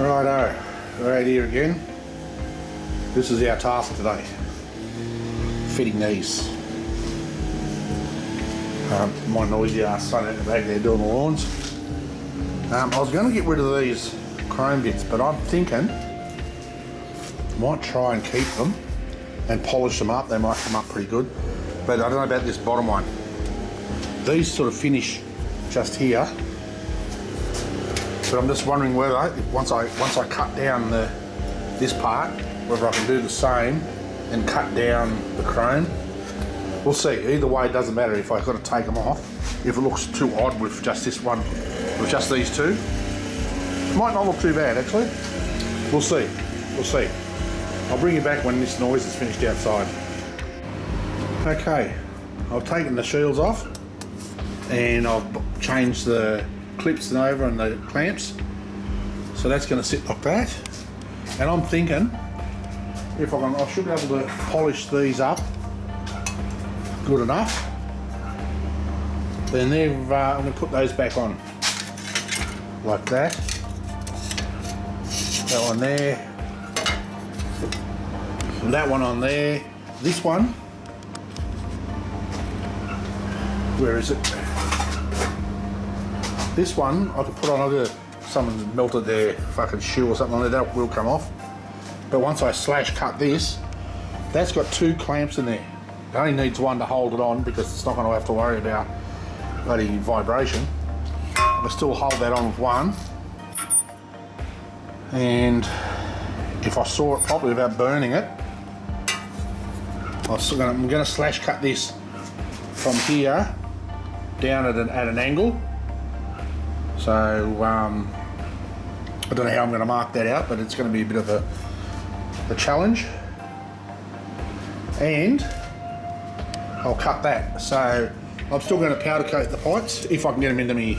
Righto, right here again. This is our task today. Fitting these. My noisy ass son out the back there doing the lawns. I was going to get rid of these chrome bits, but I'm thinking might try and keep them and polish them up. They might come up pretty good, but I don't know about this bottom one. These sort of finish just here, but I'm just wondering whether once I cut down this part, whether I can do the same and cut down the chrome. We'll see. Either way, it doesn't matter if I've got to take them off. If it looks too odd with just this one, with just these two, it might not look too bad actually. We'll see. We'll see. I'll bring you back when this noise is finished outside. Okay, I've taken the shields off and I've changed the clips and over and the clamps. So that's going to sit like that. And I'm thinking if I should be able to polish these up good enough. Then I'm going to put those back on like that. That one there. That one on there. This one. Where is it? This one I could put on. Someone's melted their fucking shoe or something on there. That will come off. But once I slash cut this, that's got two clamps in there. It only needs one to hold it on because it's not going to have to worry about bloody vibration. I can still hold that on with one. And if I saw it properly without burning it, I'm going to slash cut this from here down at an angle. So I don't know how I'm going to mark that out, but it's going to be a bit of a challenge. And I'll cut that. So I'm still going to powder coat the pipes if I can get them into my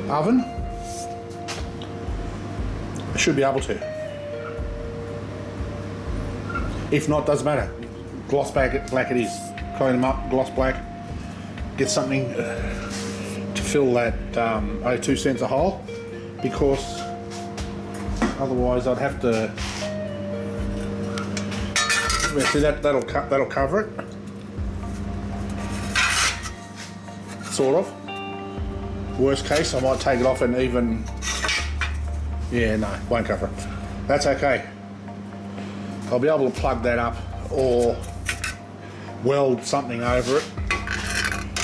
oven. I should be able to. If not, doesn't matter. Gloss black it is. Clean them up, gloss black. Get something to fill that 2 cents a hole, because otherwise I'd have to. See that'll cover it. Sort of. Worst case, I might take it off and even. Yeah, no, won't cover it. That's okay. I'll be able to plug that up or weld something over it.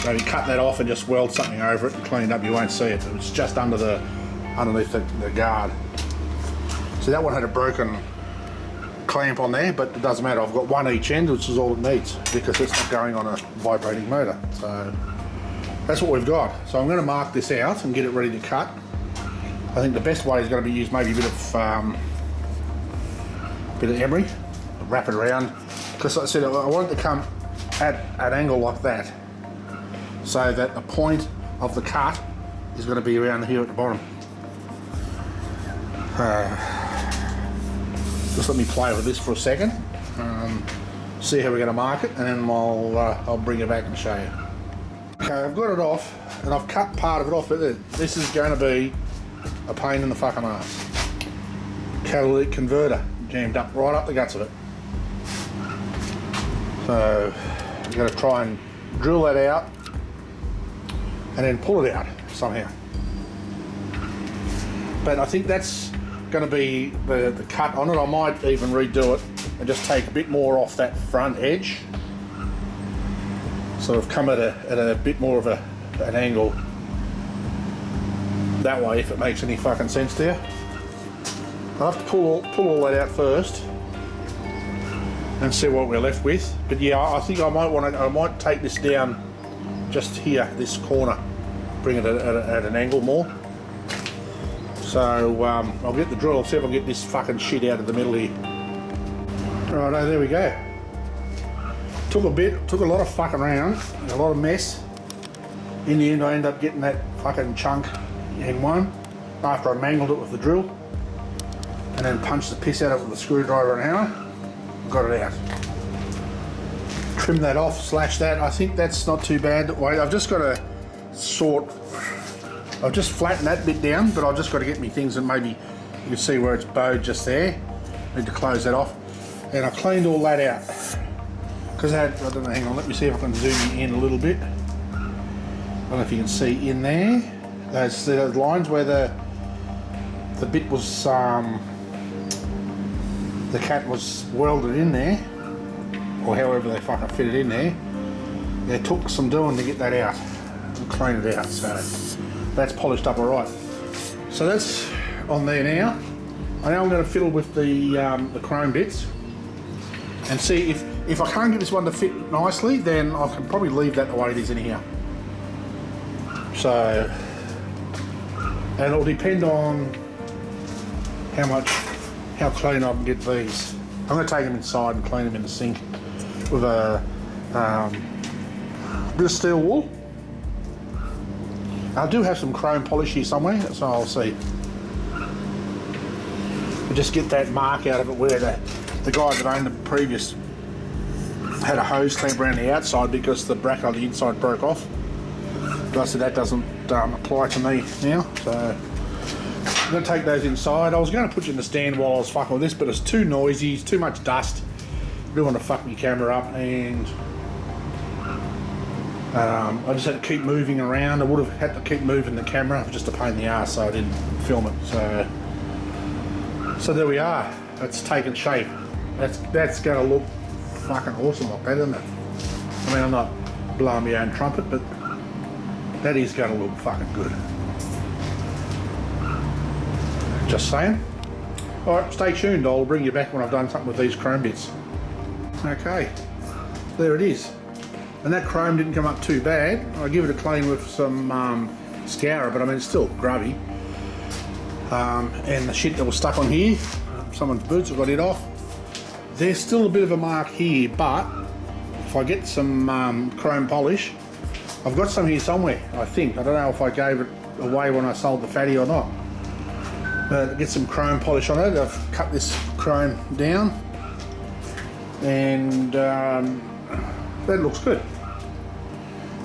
Maybe cut that off and just weld something over it and clean it up. You won't see it. It's just underneath the guard. See, that one had a broken clamp on there, but it doesn't matter. I've got one each end, which is all it needs because it's not going on a vibrating motor. So that's what we've got. So I'm going to mark this out and get it ready to cut. I think the best way is going to be use maybe a bit of emery, wrap it around, because like I said, I want it to come at an angle like that, so that the point of the cut is going to be around here at the bottom. Just let me play with this for a second, see how we're going to mark it, and then I'll bring it back and show you. Okay, I've got it off, and I've cut part of it off, but this is going to be a pain in the fucking ass. Catalytic converter jammed up right up the guts of it. So I'm going to try and drill that out and then pull it out somehow. But I think that's going to be the cut on it. I might even redo it and just take a bit more off that front edge. Sort of come at a bit more of an angle that way, if it makes any fucking sense to you. I'll have to pull all that out first and see what we're left with. But yeah, I think I might take this down just here, this corner, bring it at an angle more. So I'll get the drill, see if I can get this fucking shit out of the middle here. Righto, there we go. Took a lot of fucking around, a lot of mess. In the end, I ended up getting that fucking chunk in one after I mangled it with the drill, and then punched the piss out of it with a screwdriver and hammer. Got it out. Trim that off, slash that. I think that's not too bad. Wait, I've just got to sort I've just flattened that bit down, but I've just got to get me things, and maybe you can see where it's bowed just there. Need to close that off. And I cleaned all that out. Because I don't know, hang on, let me see if I can zoom you in a little bit. I don't know if you can see in there. Those lines where the bit was, the cat was welded in there, or however they fucking fit it in there. It took some doing to get that out and clean it out, so that's polished up alright. So that's on there now. I know I'm going to fiddle with the chrome bits and see if I can't get this one to fit nicely, then I can probably leave that the way it is in here. So, and it'll depend on how clean I can get these. I'm going to take them inside and clean them in the sink with a bit of steel wool. I do have some chrome polish here somewhere, so I'll see. But just get that mark out of it where the guy that owned the previous had a hose clamp around the outside because the bracket on the inside broke off. But I said that doesn't apply to me now, so I'm going to take those inside. I was going to put you in the stand while I was fucking with this, but it's too noisy, it's too much dust. I don't want to fuck my camera up, and I just had to keep moving around. I would have had to keep moving the camera, just a pain in the ass, so I didn't film it. So there we are. It's taken shape. That's going to look fucking awesome like that, isn't it? I mean, I'm not blowing my own trumpet, but that is going to look fucking good. Just saying. Alright, stay tuned. I'll bring you back when I've done something with these chrome bits. Okay, there it is. And that chrome didn't come up too bad. I give it a clean with some scourer, but I mean, it's still grubby. And the shit that was stuck on here, someone's boots have got it off. There's still a bit of a mark here, but if I get some chrome polish, I've got some here somewhere, I think. I don't know if I gave it away when I sold the fatty or not. But get some chrome polish on it. I've cut this chrome down, and that looks good.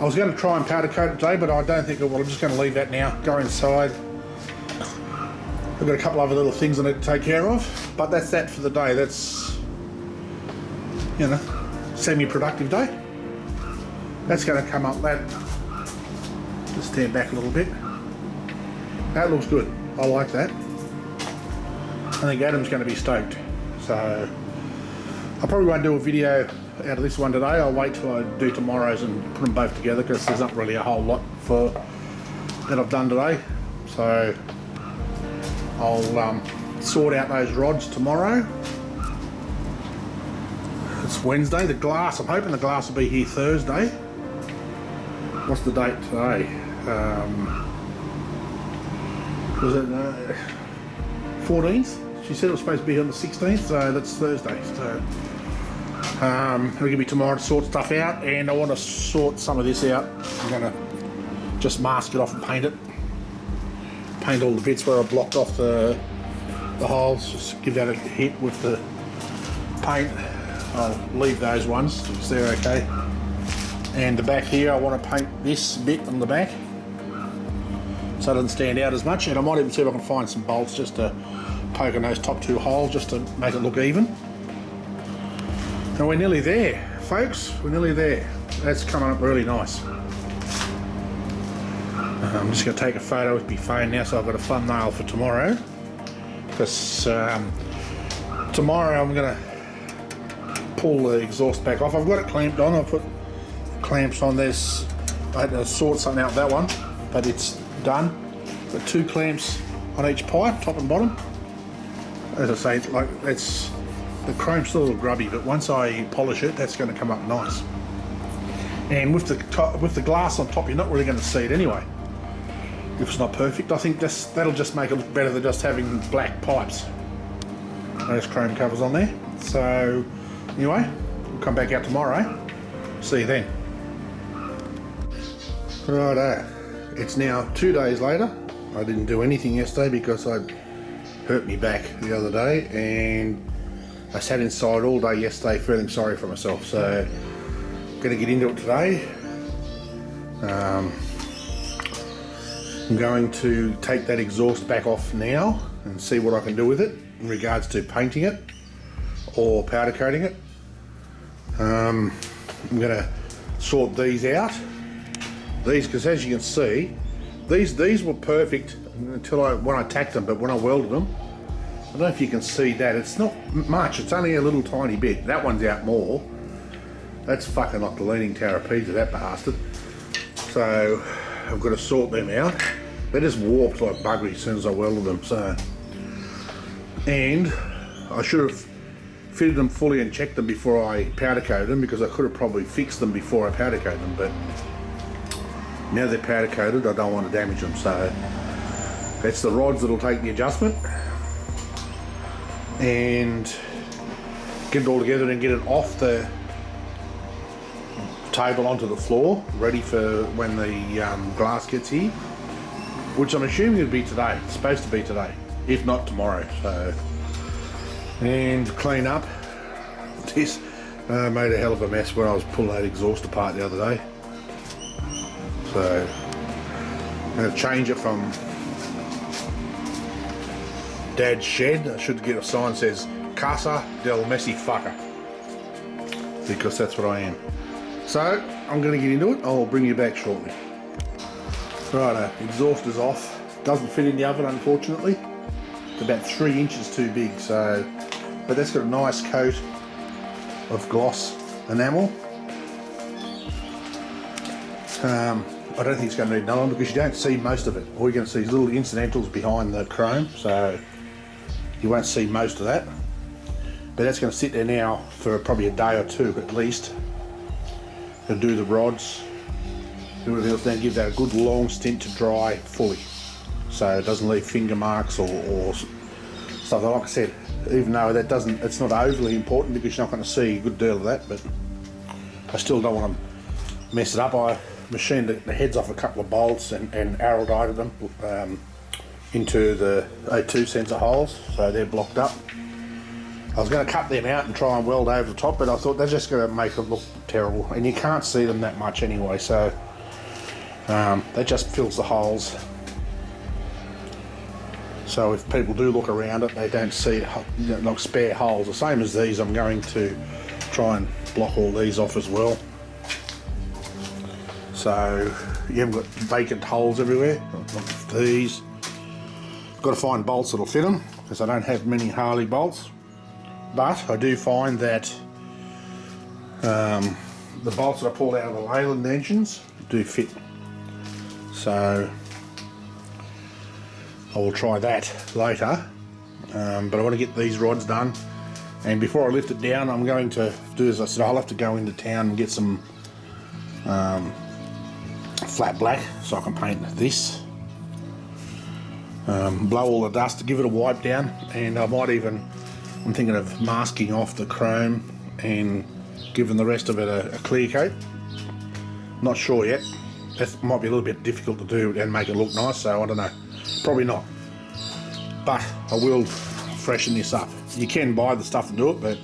I was going to try and powder coat it today, but I don't think I will. I'm just going to leave that now, go inside. I've got a couple other little things I need to take care of, but that's that for the day. That's, you know, semi-productive day. That's going to come up that. Just stand back a little bit. That looks good. I like that. I think Adam's going to be stoked. So I probably won't do a video out of this one today. I'll wait till I do tomorrow's and put them both together, because there's not really a whole lot that I've done today. So I'll sort out those rods tomorrow. It's Wednesday. The glass, I'm hoping the glass will be here Thursday. What's the date today? Was it 14th? She said it was supposed to be on the 16th, so that's Thursday. So it'll give me tomorrow to sort stuff out, and I want to sort some of this out. I'm going to just mask it off and paint it. Paint all the bits where I blocked off the holes. Just give that a hit with the paint. I'll leave those ones because they're okay. And the back here, I want to paint this bit on the back so it doesn't stand out as much. And I might even see if I can find some bolts just to poke in those top two holes just to make it look even. And we're nearly there, folks. We're nearly there. That's coming up really nice. I'm just going to take a photo with my phone now, so I've got a thumbnail for tomorrow. Because tomorrow I'm going to pull the exhaust back off. I've got it clamped on. I've put clamps on this. I had to sort something out with that one, but it's done. Got two clamps on each pipe, top and bottom. As I say, like, it's the chrome's still a little grubby, but once I polish it, that's going to come up nice. And with the glass on top, you're not really going to see it anyway. If it's not perfect, I think that'll just make it look better than just having black pipes. Those chrome covers on there. So anyway, we'll come back out tomorrow. See you then. Righto, it's now 2 days later. I didn't do anything yesterday because I hurt me back the other day, and I sat inside all day yesterday feeling sorry for myself. So I'm going to get into it today. I'm going to take that exhaust back off now and see what I can do with it in regards to painting it or powder coating it. I'm going to sort these out. These, because as you can see, these were perfect until when I tacked them, but when I welded them, I don't know if you can see that, it's not much, it's only a little tiny bit. That one's out more. That's fucking like the leaning tower of Pisa, that bastard. So I've got to sort them out. They just warped like buggery as soon as I welded them. So, and I should have fitted them fully and checked them before I powder coated them, because I could have probably fixed them before I powder coated them, but now they're powder coated, I don't want to damage them. So that's the rods that'll take the adjustment and get it all together and get it off the table onto the floor, ready for when the glass gets here, which I'm assuming it'll be today. It's supposed to be today, if not tomorrow. So, and clean up this. Made a hell of a mess when I was pulling that exhaust apart the other day. So I'm going to change it from Dad's shed. I should get a sign that says Casa del Messy Fucker, because that's what I am. So I'm going to get into it. I'll bring you back shortly. Right, exhaust is off. Doesn't fit in the oven, unfortunately. It's about 3 inches too big. So, but that's got a nice coat of gloss enamel. I don't think it's going to need another one, because you don't see most of it. All you're going to see is little incidentals behind the chrome, so you won't see most of that. But that's going to sit there now for probably a day or two at least. Going to do the rods, do everything else, then give that a good long stint to dry fully, so it doesn't leave finger marks or stuff. Like I said, even though that doesn't, it's not overly important, because you're not going to see a good deal of that, but I still don't want to mess it up. I machined the heads off a couple of bolts and araldite them into the 2 sensor holes, so they're blocked up. I was going to cut them out and try and weld over the top, but I thought they're just going to make them look terrible, and you can't see them that much anyway, so that just fills the holes. So if people do look around it, they don't see it, like spare holes. The same as these, I'm going to try and block all these off as well, so you haven't got vacant holes everywhere. Like these, got to find bolts that'll fit them, because I don't have many Harley bolts, but I do find that the bolts that I pulled out of the Leyland engines do fit, so I will try that later. But I want to get these rods done, and before I lift it down, I'm going to do as I said, I'll have to go into town and get some flat black so I can paint this, blow all the dust to give it a wipe down, and I might even, I'm thinking of masking off the chrome and giving the rest of it a clear coat. Not sure yet. That might be a little bit difficult to do and make it look nice, so I don't know. Probably not. But I will freshen this up. You can buy the stuff to do it, but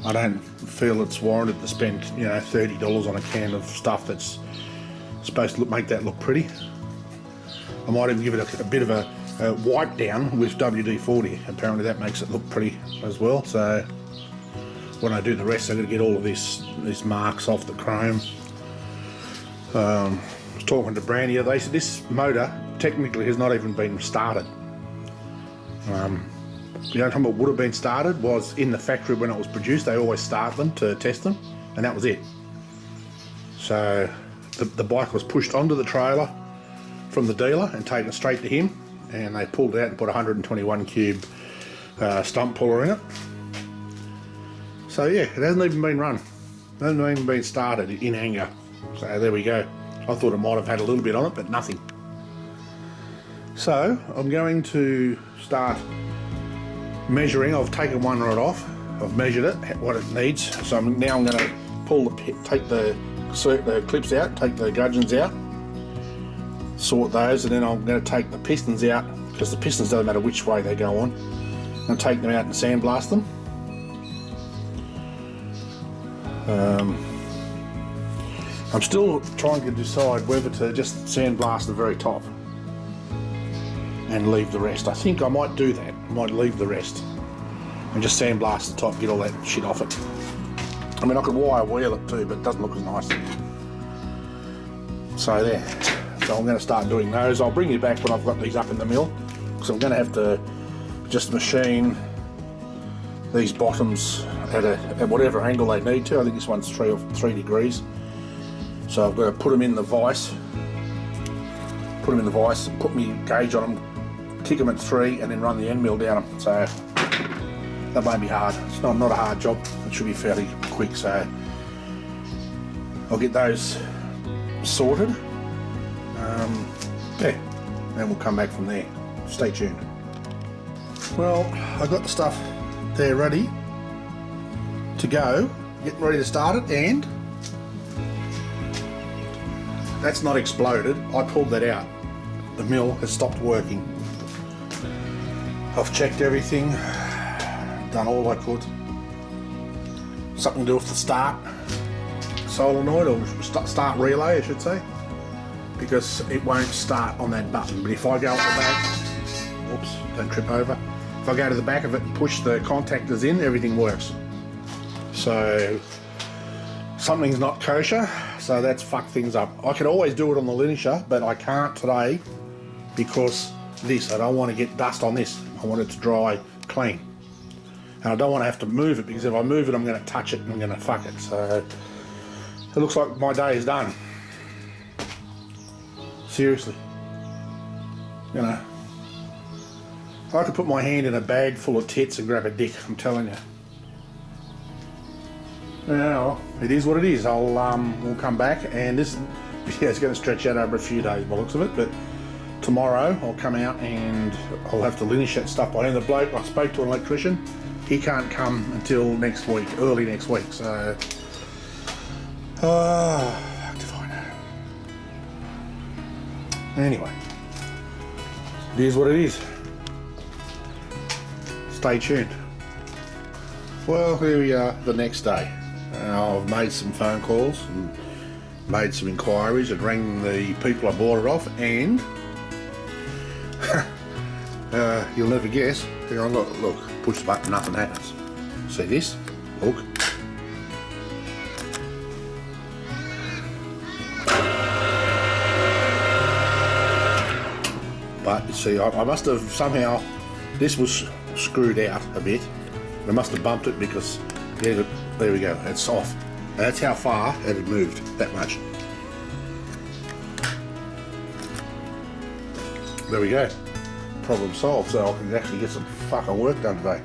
I don't feel it's warranted to spend, you know, $30 on a can of stuff that's supposed to make that look pretty. I might even give it a bit of a wipe down with WD-40. Apparently that makes it look pretty as well. So when I do the rest, I'm going to get all of these marks off the chrome. I was talking to Brandy, they said this motor technically has not even been started. The only time it would have been started was in the factory when it was produced. They always start them to test them, and that was it. So the bike was pushed onto the trailer from the dealer and taken straight to him, and they pulled it out and put a 121 cube stump puller in it. So yeah, it hasn't even been run. It hasn't even been started in anger. So there we go. I thought it might have had a little bit on it, but nothing. So I'm going to start measuring. I've taken one rod off. I've measured it, what it needs. So I'm going to take the clips out, take the gudgeons out, sort those, and then I'm going to take the pistons out, because the pistons doesn't matter which way they go on. I'm going to take them out and sandblast them. I'm still trying to decide whether to just sandblast the very top and leave the rest. I think I might do that. I might leave the rest and just sandblast the top, get all that shit off it. I mean, I could wire wheel it too, but it doesn't look as nice. So there. So I'm going to start doing those. I'll bring you back when I've got these up in the mill, because I'm going to have to just machine these bottoms at whatever angle they need to. I think this one's 3 degrees. So I've got to put them in the vise. Put my gauge on them, kick them at 3, and then run the end mill down them. So that won't be hard. It's not a hard job. It should be fairly quick. So I'll get those sorted. Yeah, and we'll come back from there. Stay tuned. Well, I've got the stuff there ready to go. Getting ready to start it, and that's not exploded. I pulled that out. The mill has stopped working. I've checked everything, done all I could. Something to do with the start solenoid, or start relay I should say, because it won't start on that button. But if I go at the back, oops, don't trip over. If I go to the back of it and push the contactors in, everything works. So something's not kosher, so that's fucked things up. I could always do it on the linisher, but I can't today because I don't want to get dust on this. I want it to dry clean. And I don't want to have to move it, because if I move it, I'm going to touch it and I'm going to fuck it. So it looks like my day is done. Seriously. You know, I could put my hand in a bag full of tits and grab a dick, I'm telling you. Yeah, it is what it is. We'll come back, and this video is going to stretch out over a few days by the looks of it, but tomorrow I'll come out and I'll have to linish that stuff by then. The bloke, I spoke to an electrician, he can't come until next week, early next week, so fuck if I know. Anyway, it is what it is. Stay tuned. Well, here we are the next day. I've made some phone calls and made some inquiries and rang the people I bought it off, and you'll never guess. Here, look, push the button, nothing happens. See this? Look. But you see, I must have somehow, this was screwed out a bit. I must have bumped it, because there we go, it's off. And that's how far it had moved, that much. There we go. Problem solved, so I can actually get some fucking work done today.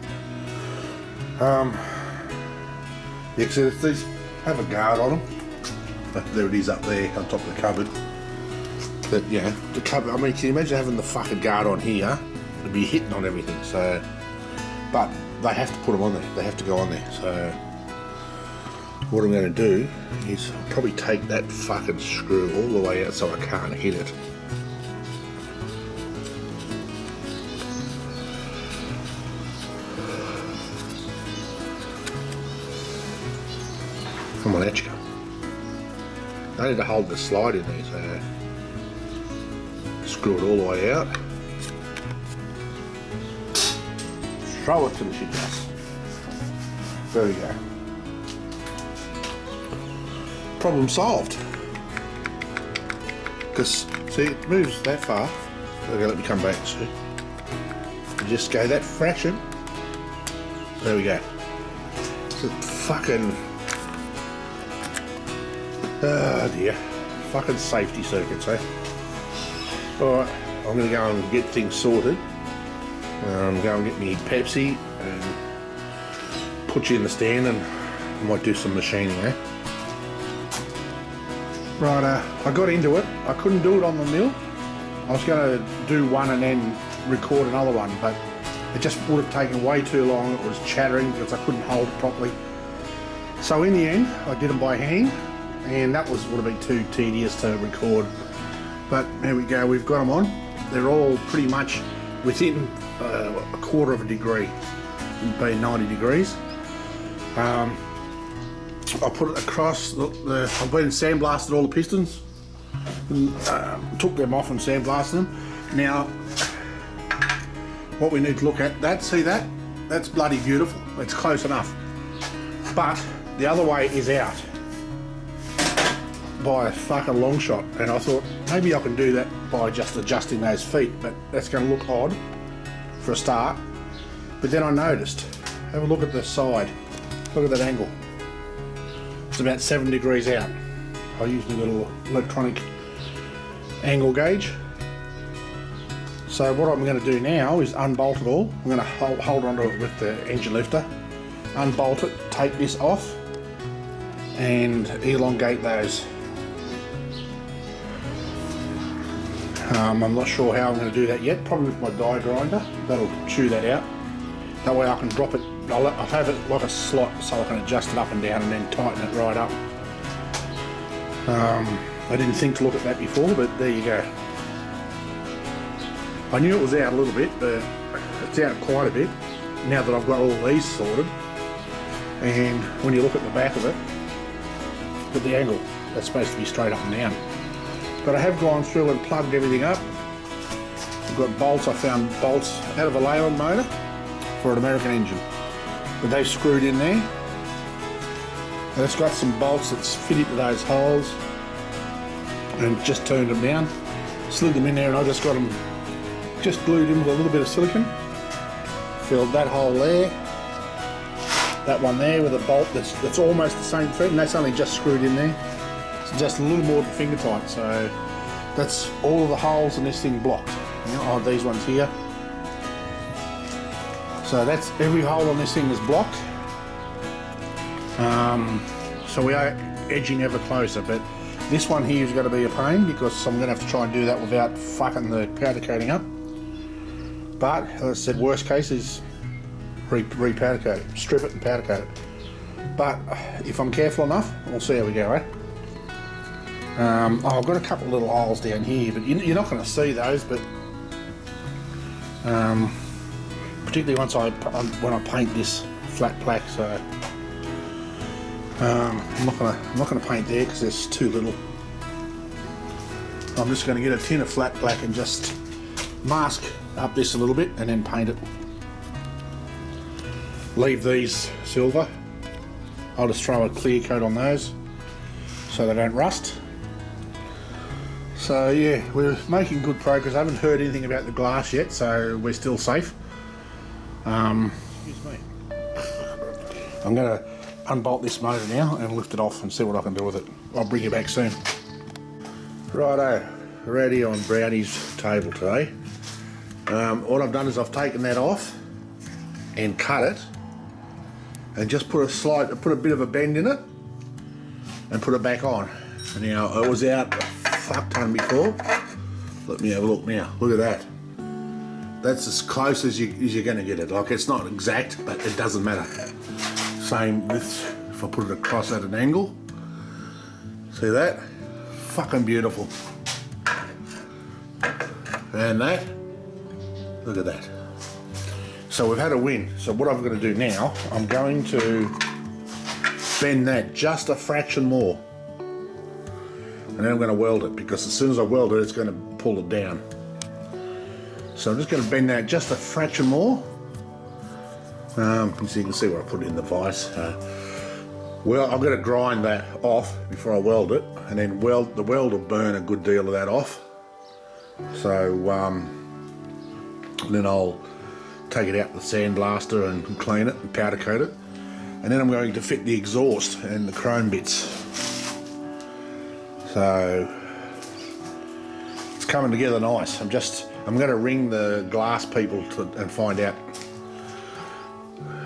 Yeah, so these have a guard on them. There it is up there on top of the cupboard. But yeah, the cupboard, I mean, can you imagine having the fucking guard on here? It'd be hitting on everything, so. But they have to put them on there, they have to go on there, so. What I'm going to do is I'll probably take that fucking screw all the way out so I can't hit it. Come on, out you go. I need to hold the slide in there, so screw it all the way out. Throw it to the shit house. There we go. Problem solved. Because, see, it moves that far. Okay, let me come back, see. You just go that fraction. There we go. It's a fucking... Oh dear. Fucking safety circuits, eh? Alright, I'm going to go and get things sorted. Go and get me Pepsi and put you in the stand, and I might do some machining, eh? Right, I got into it. I couldn't do it on the mill. I was going to do one and then record another one, but it just would have taken way too long. It was chattering because I couldn't hold it properly. So in the end, I did them by hand, and that would have been too tedious to record. But there we go, we've got them on. They're all pretty much within a quarter of a degree, being 90 degrees. I put it across I've been sandblasted all the pistons, and, took them off and sandblasted them. Now, what we need to look at, see that? That's bloody beautiful. It's close enough. But the other way is out by a fucking long shot, and I thought maybe I can do that by just adjusting those feet, but that's going to look odd for a start. But then I noticed, have a look at the side, look at that angle. It's about 7 degrees out. I use my little electronic angle gauge. So what I'm going to do now is unbolt it all. I'm going to hold onto it with the engine lifter, unbolt it, take this off, and elongate those. I'm not sure how I'm going to do that yet, probably with my die grinder. That'll chew that out. That way I can drop it, I'll have it like a slot so I can adjust it up and down and then tighten it right up. I didn't think to look at that before, but there you go. I knew it was out a little bit, but it's out quite a bit now that I've got all these sorted. And when you look at the back of it, at the angle, that's supposed to be straight up and down. But I have gone through and plugged everything up. I've got bolts, I found bolts out of a Leyland motor for an American engine. But they've screwed in there. And it's got some bolts that's fit into those holes and just turned them down. Slid them in there and I just got them just glued in with a little bit of silicone. Filled that hole there. That one there with a bolt that's almost the same thread, and that's only just screwed in there. It's just a little more than finger tight, so that's all of the holes in this thing blocked. You know, these ones here. So that's every hole on this thing is blocked. So we are edging ever closer, but this one here is going to be a pain because I'm going to have to try and do that without fucking the powder coating up. But as I said, worst case is re-powder coat it, strip it and powder coat it. But if I'm careful enough, we'll see how we go, right? I've got a couple of little holes down here, but you're not going to see those. But particularly when I paint this flat plaque, so I'm not going to paint there because there's too little. I'm just going to get a tin of flat black and just mask up this a little bit and then paint it. Leave these silver. I'll just throw a clear coat on those so they don't rust. So yeah, we're making good progress. I haven't heard anything about the glass yet, so we're still safe. Excuse me. I'm going to unbolt this motor now and lift it off and see what I can do with it. I'll bring you back soon. Righto, ready on Brownie's table today. What I've done is I've taken that off and cut it and just put a bit of a bend in it and put it back on. Now it was out a fuck ton before. Let me have a look now. Look at that. That's as close as you're going to get it. Like, it's not exact, but it doesn't matter. Same with if I put it across at an angle. See that? Fucking beautiful. And that. Look at that. So we've had a win. So what I'm going to do now, I'm going to bend that just a fraction more. And then I'm going to weld it, because as soon as I weld it, it's going to pull it down. So I'm just going to bend that just a fraction more. So you can see where I put it in the vise. Well, I'm going to grind that off before I weld it, and then the weld will burn a good deal of that off. So then I'll take it out with the sandblaster and clean it and powder coat it, and then I'm going to fit the exhaust and the chrome bits. So it's coming together nice. I'm going to ring the glass people and find out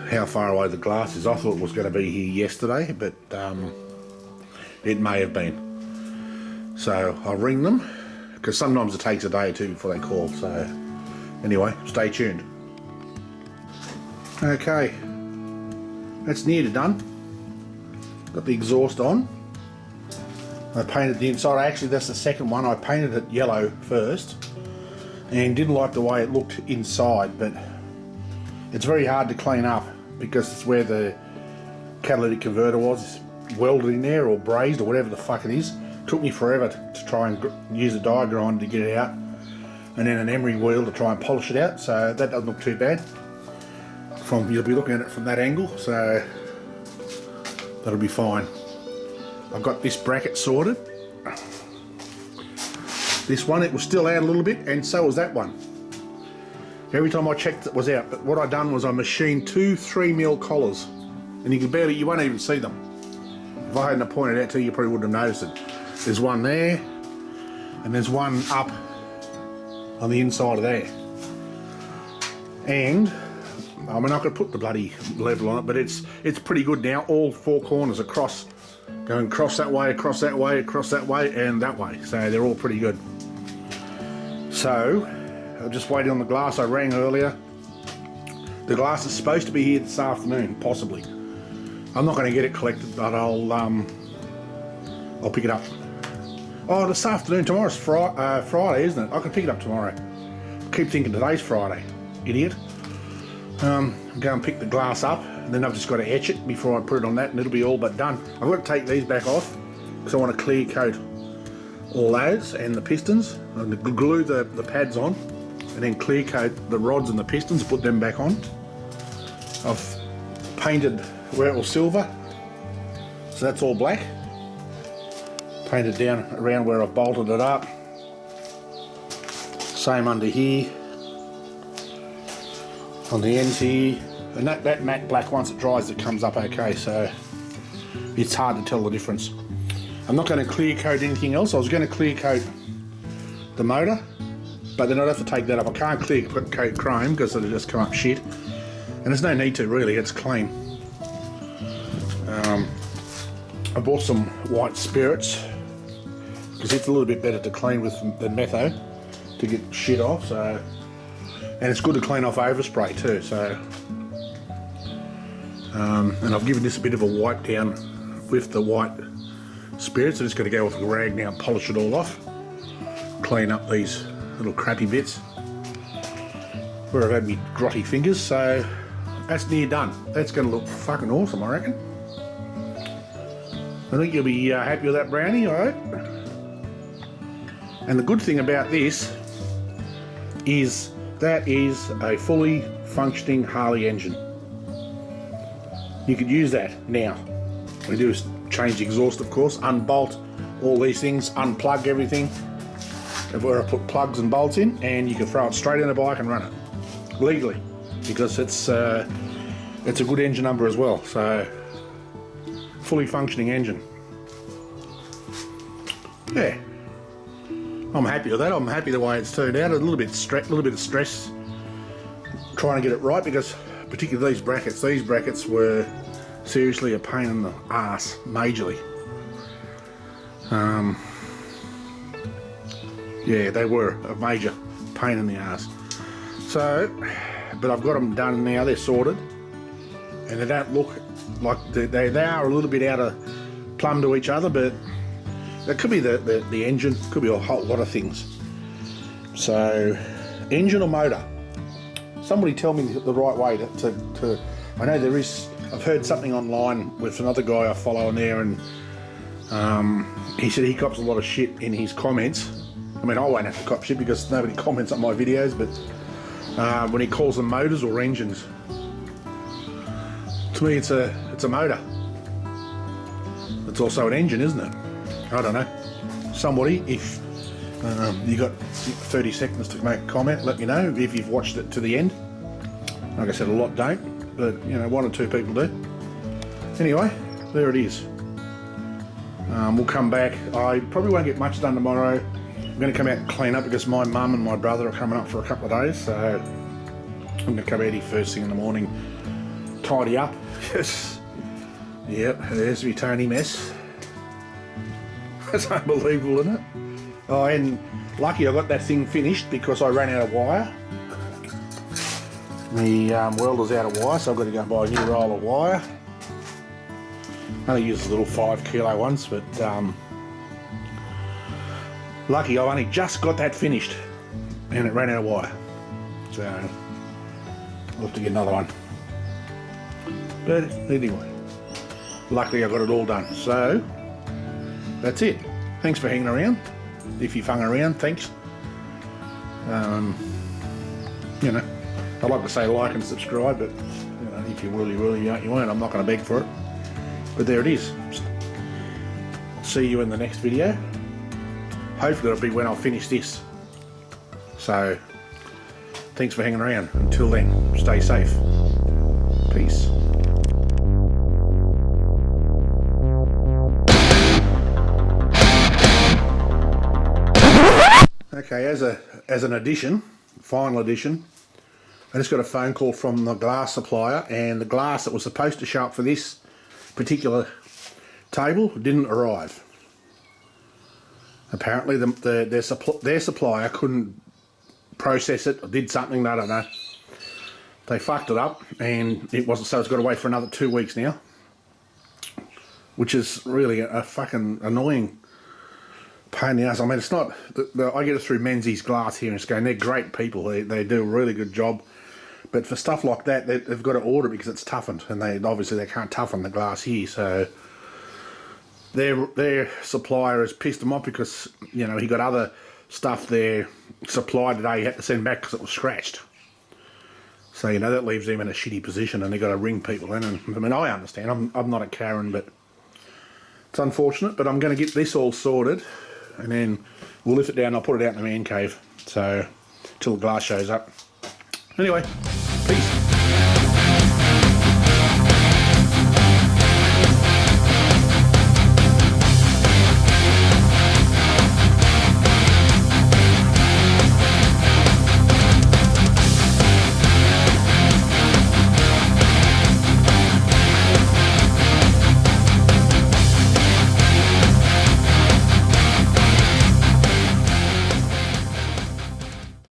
how far away the glass is. I thought it was going to be here yesterday, but it may have been. So I'll ring them, because sometimes it takes a day or two before they call. So anyway, stay tuned. Okay, that's nearly done. Got the exhaust on. I painted the inside. Actually, that's the second one. I painted it yellow first and didn't like the way it looked inside, but it's very hard to clean up because it's where the catalytic converter was welded in there, or brazed, or whatever the fuck it is. It took me forever to try and use a die grinder to get it out. and then an emery wheel to try and polish it out, so that doesn't look too bad. You'll be looking at it from that angle, so that'll be fine. I've got this bracket sorted. This one, it was still out a little bit, and so was that one. Every time I checked it was out, but what I done was I machined 2 3mm collars, and you won't even see them. If I hadn't pointed it out to you, you probably wouldn't have noticed it. There's one there, and there's one up on the inside of there. And I mean, I could put the bloody level on it, but it's pretty good now. All 4 corners across, going across that way, across that way, across that way, and that way. So they're all pretty good. So I'm just waiting on the glass. I rang earlier. The glass is supposed to be here this afternoon, possibly. I'm not going to get it collected, but I'll pick it up. Oh, this afternoon. Tomorrow's Friday, isn't it? I can pick it up tomorrow. I keep thinking today's Friday, idiot. Go and pick the glass up, and then I've just got to etch it before I put it on that, and it'll be all but done. I've got to take these back off because I want to clear coat all those and the pistons, and glue the pads on, and then clear coat the rods and the pistons, put them back on. I've painted where it was silver, so that's all black. Painted down around where I've bolted it up. Same under here. On the ends here, and that matte black, once it dries, it comes up okay, so it's hard to tell the difference. I'm not going to clear coat anything else. I was going to clear coat the motor, but then I'd have to take that up. I can't clear coat chrome because it'll just come up shit, and there's no need to really, it's clean. I bought some white spirits because it's a little bit better to clean with than metho to get shit off, so. And it's good to clean off overspray too, so. And I've given this a bit of a wipe down with the white spirits. I'm just going to go with a rag now and polish it all off. Clean up these little crappy bits where I've had my grotty fingers, so that's near done. That's going to look fucking awesome, I reckon. I think you'll be happy with that brownie, alright? And the good thing about this is that is a fully functioning Harley engine. You could use that now. What we do is change the exhaust, of course, unbolt all these things, unplug everything, where I put plugs and bolts in, and you can throw it straight in the bike and run it legally, because it's a good engine number as well. So fully functioning engine. Yeah. I'm happy with that. I'm happy the way it's turned out. A little bit of stress trying to get it right, because particularly these brackets were seriously a pain in the ass, majorly. Yeah, they were a major pain in the ass. So, but I've got them done now. They're sorted, and they don't look like they are a little bit out of plumb to each other, but it could be the engine, could be a whole lot of things. So, engine or motor? Somebody tell me the right way to I know there is, I've heard something online with another guy I follow on there, and he said he cops a lot of shit in his comments. I mean, I won't have to cop shit because nobody comments on my videos, but when he calls them motors or engines, to me it's a motor. It's also an engine, isn't it? I don't know. Somebody, if you got 30 seconds to make a comment, let me know if you've watched it to the end. Like I said, a lot don't, but you know, 1 or 2 people do. Anyway, there it is. We'll come back. I probably won't get much done tomorrow. I'm going to come out and clean up because my mum and my brother are coming up for a couple of days, so I'm going to come out here first thing in the morning, tidy up. Yes. Yep, there's my Tony mess. That's unbelievable, isn't it? Oh, and lucky I got that thing finished because I ran out of wire. The welder's out of wire, so I've got to go and buy a new roll of wire. I only use the little 5 kilo ones, but lucky I only just got that finished and it ran out of wire. So I'll have to get another one. But anyway, luckily I got it all done. So that's it. Thanks for hanging around. If you've hung around, thanks. You know, I'd like to say like and subscribe, but you know, if you really you won't. I'm not going to beg for it. But there it is. See you in the next video. Hopefully it'll be when I've finished this. So, thanks for hanging around. Until then, stay safe. Peace. Okay, as an addition, final addition, I just got a phone call from the glass supplier, and the glass that was supposed to show up for this particular table didn't arrive. Apparently their supplier couldn't process it, or did something, I don't know. They fucked it up, and it wasn't, so it's got to wait for another 2 weeks now, which is really a fucking annoying pain in the ass. I mean, it's not, I get it through Menzies Glass here in Scone. They're great people, they do a really good job, but for stuff like that, they've got to order because it's toughened, and they can't toughen the glass here, so their supplier has pissed them off because, you know, he got other stuff their supply today he had to send back because it was scratched. So, you know, that leaves them in a shitty position, and they've got to ring people in. And I mean, I understand, I'm not a Karen, but it's unfortunate. But I'm going to get this all sorted, and then we'll lift it down. I'll put it out in the man cave, so till the glass shows up. Anyway.